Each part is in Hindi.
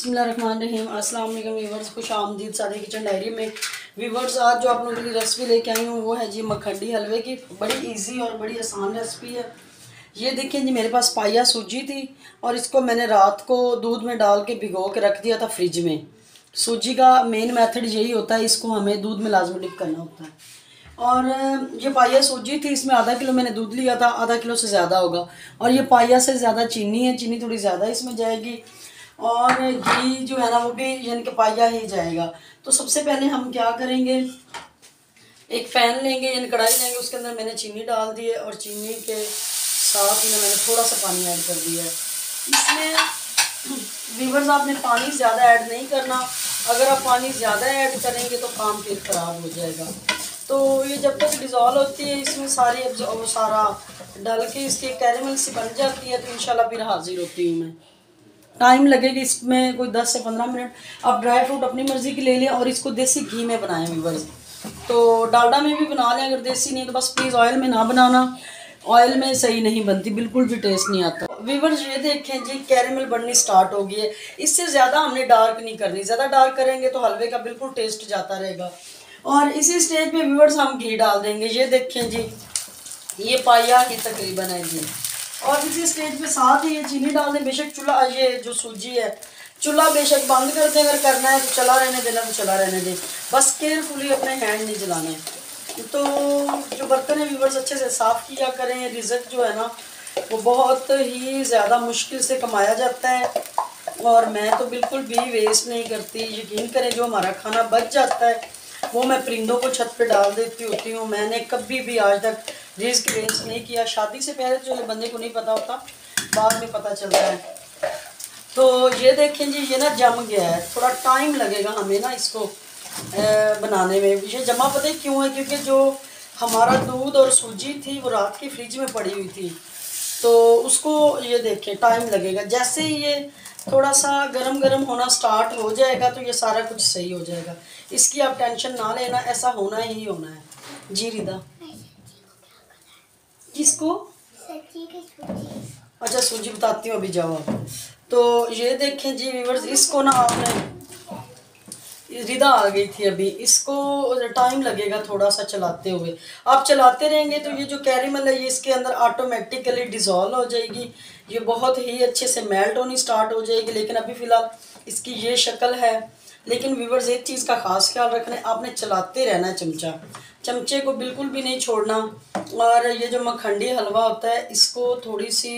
बिस्मिल्लाहिर्रहमानिर्रहीम। अस्सलाम वालेकुम व्यूवर्स, खुश आमदीद सादी किचन डायरी में। व्यूवर्स, आज जो आप लोगों के लिए रेसिपी लेके आई हूँ वो है जी मखंडी हलवे की। बड़ी इजी और बड़ी आसान रेसिपी है। ये देखिए जी, मेरे पास पाया सूजी थी और इसको मैंने रात को दूध में डाल के भिगो के रख दिया था फ्रिज में। सूजी का मेन मेथड यही होता है, इसको हमें दूध में लाजमी डिप करना होता है। और ये पाया सूजी थी, इसमें आधा किलो मैंने दूध लिया था, आधा किलो से ज़्यादा होगा। और ये पाया से ज़्यादा चीनी है, चीनी थोड़ी ज़्यादा इसमें जाएगी। और घी जो है ना वो भी यानी कि पाया ही जाएगा। तो सबसे पहले हम क्या करेंगे, एक पैन लेंगे यानी कढ़ाई लेंगे, उसके अंदर मैंने चीनी डाल दी है और चीनी के साथ में मैंने थोड़ा सा पानी ऐड कर दिया है। इसमें व्यूअर्स, आपने पानी ज़्यादा ऐड नहीं करना। अगर आप पानी ज़्यादा ऐड करेंगे तो काम फिर ख़राब हो जाएगा। तो ये जब तक डिज़ोल्व होती है इसमें सारी वो सारा डाल के इसकी कैरेमल सी बन जाती है, तो इंशाल्लाह फिर हाजिर होती हूँ मैं। टाइम लगेगा इसमें कोई 10 से 15 मिनट। आप ड्राई फ्रूट अपनी मर्ज़ी की ले लें और इसको देसी घी में बनाएं व्यूअर्स। तो डालडा में भी बना लें, अगर देसी नहीं तो बस प्लीज़ ऑयल में ना बनाना। ऑयल में सही नहीं बनती, बिल्कुल भी टेस्ट नहीं आता। व्यूअर्स, ये देखें जी, कैरेमल बननी स्टार्ट हो गई है। इससे ज़्यादा हमने डार्क नहीं करनी, ज़्यादा डार्क करेंगे तो हलवे का बिल्कुल टेस्ट जाता रहेगा। और इसी स्टेज पे व्यूअर्स हम घी डाल देंगे। ये देखें जी, ये पाया ही तकरीबन है जी। और इसी स्टेज पे साथ ही ये चीनी डाल दें। बेशक चूल्हा, ये जो सूजी है, चूल्हा बेशक बंद कर दें, अगर करना है तो चला रहने देना तो चला रहने दें, बस केयरफुली अपने हैंड नहीं जलाना है। तो जो बर्तन है व्यूअर्स, अच्छे से साफ़ किया करें। रिज़्क जो है ना वो बहुत ही ज़्यादा मुश्किल से कमाया जाता है और मैं तो बिल्कुल भी वेस्ट नहीं करती। यकीन करें, जो हमारा खाना बच जाता है वो मैं परिंदों को छत पे डाल देती होती हूँ। मैंने कभी भी आज तक रिस्क वेस्ट नहीं किया। शादी से पहले तो जो बंदे को नहीं पता होता, बाद में पता चलता है। तो ये देखें जी, ये ना जम गया है, थोड़ा टाइम लगेगा हमें ना इसको बनाने में। ये जमा पता ही क्यों है, क्योंकि जो हमारा दूध और सूजी थी वो रात की फ्रिज में पड़ी हुई थी, तो उसको ये देखें टाइम लगेगा। जैसे ही ये थोड़ा सा गरम गरम होना स्टार्ट हो जाएगा तो ये सारा कुछ सही हो जाएगा। इसकी आप टेंशन ना लेना, ऐसा होना ही होना है जी। रिदा, किसको? अच्छा, सूजी बताती हूँ, अभी जाओ आप। तो ये देखें जी व्यूअर्स, इसको ना आपने, रिदा आ गई थी अभी, इसको टाइम लगेगा थोड़ा सा चलाते हुए। आप चलाते रहेंगे तो ये जो कैरेमल है ये इसके अंदर ऑटोमेटिकली डिज़ोल्व हो जाएगी। ये बहुत ही अच्छे से मेल्ट होनी स्टार्ट हो जाएगी। लेकिन अभी फ़िलहाल इसकी ये शक्ल है। लेकिन व्यूअर्स, एक चीज़ का ख़ास ख्याल रखना है, आपने चलाते रहना है, चमचे को बिल्कुल भी नहीं छोड़ना। और ये जो मखंडी हलवा होता है इसको थोड़ी सी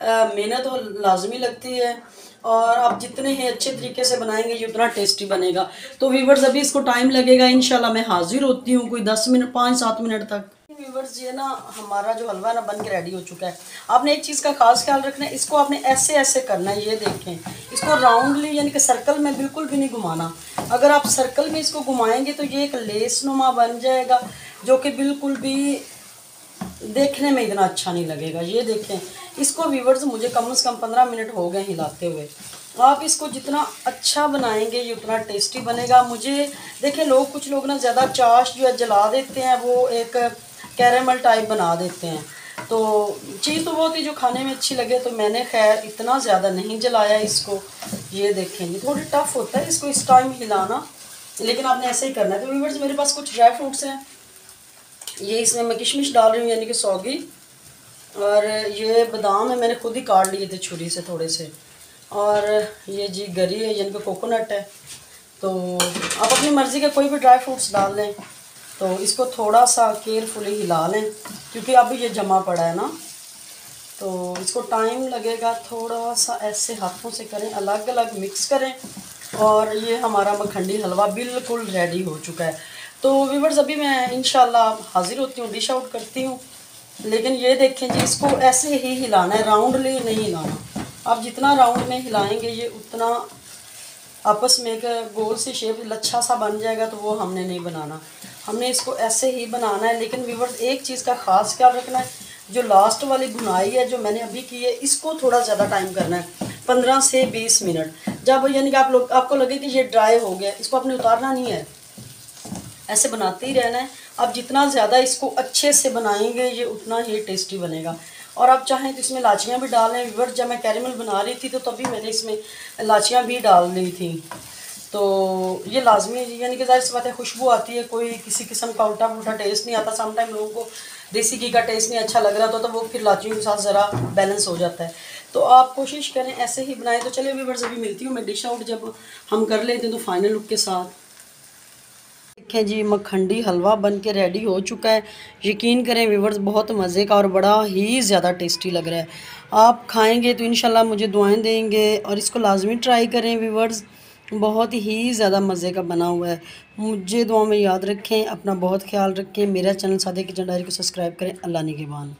मेहनत तो लाजमी लगती है, और आप जितने ही अच्छे तरीके से बनाएंगे ये उतना टेस्टी बनेगा। तो व्यूवर्स, अभी इसको टाइम लगेगा, इंशाल्लाह मैं हाजिर होती हूँ कोई 10 मिनट, 5-7 मिनट तक। व्यूवर्स, ये ना हमारा जो हलवा ना बन के रेडी हो चुका है। आपने एक चीज़ का खास ख्याल रखना है, इसको आपने ऐसे ऐसे करना है। ये देखें, इसको राउंडली यानी कि सर्कल में बिल्कुल भी नहीं घुमाना। अगर आप सर्कल में इसको घुमाएंगे तो ये एक लेस नुमा बन जाएगा, जो कि बिल्कुल भी देखने में इतना अच्छा नहीं लगेगा। ये देखें, इसको व्यूवर्स मुझे कम से कम 15 मिनट हो गए हिलाते हुए। आप इसको जितना अच्छा बनाएंगे ये उतना टेस्टी बनेगा। मुझे देखें, कुछ लोग ना ज़्यादा चाश जो है जला देते हैं, वो एक कैरेमल टाइप बना देते हैं। तो चीज़ तो बहुत ही जो खाने में अच्छी लगे, तो मैंने खैर इतना ज़्यादा नहीं जलाया इसको। ये देखें, ये थोड़ी टफ होता है इसको इस टाइम हिलाना, लेकिन आपने ऐसे ही करना है। तो व्यूवर्स, मेरे पास कुछ ड्राई फ्रूट्स हैं, ये इसमें मैं किशमिश डाल रही हूँ यानी कि सौगी। और ये बादाम है, मैंने खुद ही काट लिए थे छुरी से थोड़े से। और ये जी गरी है यानी कि कोकोनट है। तो आप अपनी मर्ज़ी के कोई भी ड्राई फ्रूट्स डाल लें। तो इसको थोड़ा सा केयरफुली हिला लें, क्योंकि अभी ये जमा पड़ा है ना, तो इसको टाइम लगेगा। थोड़ा सा ऐसे हाथों से करें, अलग अलग मिक्स करें, और ये हमारा मखंडी हलवा बिल्कुल रेडी हो चुका है। तो व्यूवर्स, अभी मैं इंशाल्लाह हाजिर होती हूँ, डिश आउट करती हूँ। लेकिन ये देखें जी, इसको ऐसे ही हिलाना है, राउंडली नहीं हिलाना। आप जितना राउंड में हिलाएंगे ये उतना आपस में एक गोल सी शेप लच्छा सा बन जाएगा, तो वो हमने नहीं बनाना, हमने इसको ऐसे ही बनाना है। लेकिन व्यूवर्स, एक चीज़ का ख़ास ख्याल रखना है, जो लास्ट वाली भुनाई है जो मैंने अभी की है, इसको थोड़ा ज़्यादा टाइम करना है, 15 से 20 मिनट। जब यानी कि आपको लगे कि ये ड्राई हो गया, इसको आपने उतारना नहीं है, ऐसे बनाते ही रहना है। आप जितना ज़्यादा इसको अच्छे से बनाएंगे ये उतना ही टेस्टी बनेगा। और आप चाहें तो इसमें इलाचियाँ भी डाल लें व्यूअर्स। जब मैं कैरेमल बना रही थी तो तभी मैंने इसमें इलाचियाँ भी डाल ली थी। तो ये लाजमी है, यानी कि ज़ाहिर सी बात है खुशबू आती है, कोई किसी किस्म का उल्टा पुल्टा टेस्ट नहीं आता। समटाइम लोगों को देसी घी का टेस्ट नहीं अच्छा लग रहा तो वो फिर इलाचियों के साथ ज़रा बैलेंस हो जाता है। तो आप कोशिश करें ऐसे ही बनाएं। तो चलिए व्यूअर्स अभी मिलती हूँ मैं डिश आउट जब हम कर लेते हैं तो फाइनल लुक के साथ। देखें जी, मखंडी हलवा बन के रेडी हो चुका है। यकीन करें व्यूअर्स बहुत मज़े का और बड़ा ही ज़्यादा टेस्टी लग रहा है। आप खाएंगे तो इंशाल्लाह मुझे दुआएं देंगे और इसको लाजमी ट्राई करें व्यूअर्स, बहुत ही ज़्यादा मज़े का बना हुआ है। मुझे दुआ में याद रखें, अपना बहुत ख्याल रखें। मेरा चैनल सादिया किचन डायरी को सब्सक्राइब करें। अल्लाह निगहबान।